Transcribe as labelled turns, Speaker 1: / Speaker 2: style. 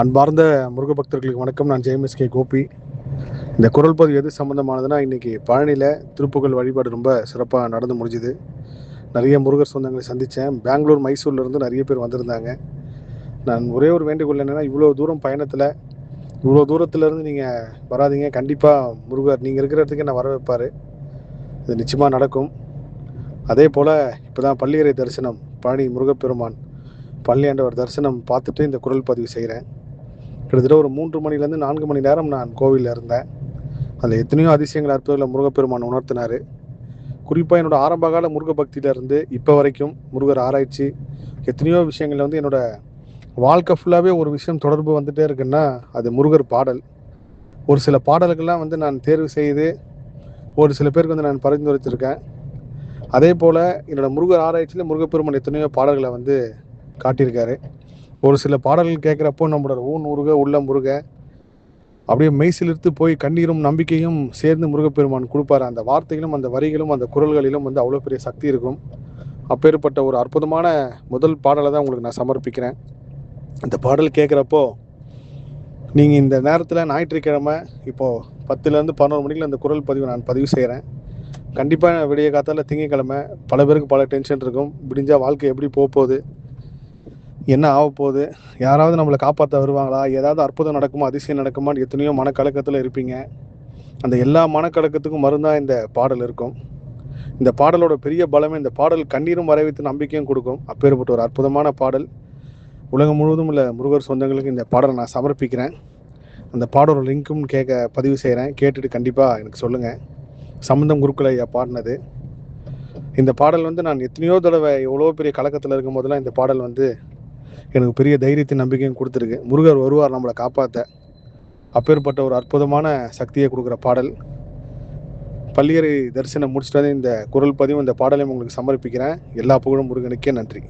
Speaker 1: அன்பார்ந்த முருக பக்தர்களுக்கு வணக்கம். நான் ஜெயம்எஸ்கே கோபி. இந்த குரல் பதிவு எது சம்மந்தமானதுன்னா, இன்றைக்கி பழனியில் திருப்புகழ் வழிபாடு ரொம்ப சிறப்பாக நடந்து முடிஞ்சுது. நிறைய முருகர் சொந்தங்களை சந்தித்தேன். பெங்களூர், மைசூர்லேருந்து நிறைய பேர் வந்திருந்தாங்க. நான் ஒரே ஒரு வேண்டுகோள் என்னென்னா, இவ்வளோ தூரம் பயணத்தில் இவ்வளோ தூரத்துலேருந்து நீங்கள் வராதிங்க. கண்டிப்பாக முருகர் நீங்கள் இருக்கிற இடத்துக்கு என்ன வர வைப்பார். இது நிச்சயமாக நடக்கும். அதே போல் இப்போ தான் பள்ளியறை தரிசனம், பழனி முருகப்பெருமான் பழனியாண்டவர் தரிசனம் பார்த்துட்டு இந்த குரல் பதிவு செய்கிறேன். கிட்டத்தட்ட ஒரு 3 மணிலேருந்து 4 மணி நேரம் நான் கோவிலில் இருந்தேன். அதில் எத்தனையோ அதிசயங்கள் அற்புதங்களை முருகப்பெருமான் உணர்த்தினார். குறிப்பாக என்னோடய ஆரம்பகால முருக பக்தியிலேருந்து இப்போ வரைக்கும் முருகர் ஆராய்ச்சி எத்தனையோ விஷயங்கள் என்னோடய வாழ்க்கை ஃபுல்லாகவே ஒரு விஷயம் தொடர்பு வந்துகிட்டே இருக்குன்னா அது முருகர் பாடல். ஒரு சில பாடல்கள்லாம் நான் தேர்வு செய்து ஒரு சில பேருக்கு நான் பரிந்துரைத்திருக்கேன். அதே போல் என்னோடய முருகர் ஆராய்ச்சியில் முருகப்பெருமான் எத்தனையோ பாடல்களை காட்டியிருக்காரு. ஒரு சில பாடல்கள் கேட்குறப்போ நம்மளோட ஊன் முருக உள்ள முருக அப்படியே மெய்சிலிர்த்து போய் கண்ணீரும் நம்பிக்கையும் சேர்ந்து முருகப்பெருமான் கொடுப்பாரு. அந்த வார்த்தைகளும் அந்த வரிகளும் அந்த குரல்களிலும் அவ்வளோ பெரிய சக்தி இருக்கும். அப்பேற்பட்ட ஒரு அற்புதமான முதல் பாடலை தான் உங்களுக்கு நான் சமர்ப்பிக்கிறேன். இந்த பாடல் கேட்குறப்போ நீங்கள் இந்த நேரத்தில் ஞாயிற்றுக்கிழமை இப்போது 10லேருந்து 11 மணிக்குள்ள இந்த குரல் பதிவை நான் பதிவு செய்கிறேன். கண்டிப்பாக விடிய காத்தால திங்கக்கிழமை பல பேருக்கு பல டென்ஷன் இருக்கும். விடிஞ்சால் வாழ்க்கை எப்படி போகுது, என்ன ஆக போகுது, யாராவது நம்மளை காப்பாற்ற வருவாங்களா, ஏதாவது அற்புதம் நடக்குமா, அதிசயம் நடக்குமான்னு எத்தனையோ மனக்கலக்கத்தில் இருப்பீங்க. அந்த எல்லா மனக்கலக்கத்துக்கும் மருந்தாக இந்த பாடல் இருக்கும். இந்த பாடலோட பெரிய பலமே இந்த பாடல் கண்ணீரும் வரவைத்து நம்பிக்கையும் கொடுக்கும். அப்பேற்பட்ட ஒரு அற்புதமான பாடல். உலகம் முழுவதும் உள்ள முருகர் சொந்தங்களுக்கு இந்த பாடலை நான் சமர்ப்பிக்கிறேன். அந்த பாடலோட லிங்க்கும் பதிவு செய்கிறேன். கேட்டுட்டு கண்டிப்பாக எனக்கு சொல்லுங்கள். சம்பந்தம் குருக்கள் ஐயா பாடினது இந்த பாடல். நான் எத்தனையோ தடவை எவ்வளோ பெரிய கலக்கத்தில் இருக்கும் போதெல்லாம் இந்த பாடல் எனக்கு பெரிய தைரியத்தின் நம்பிக்கையும் கொடுத்துருக்கு. முருகர் வருவார் நம்மளை காப்பாற்ற. அப்பேற்பட்ட ஒரு அற்புதமான சக்தியை கொடுக்குற பாடல். பள்ளியறை தரிசனம் முடிச்சுட்டு இந்த குரல் பதிவும் இந்த பாடலையும் உங்களுக்கு சமர்ப்பிக்கிறேன். எல்லா புகழும் முருகனுக்கே. நன்றி.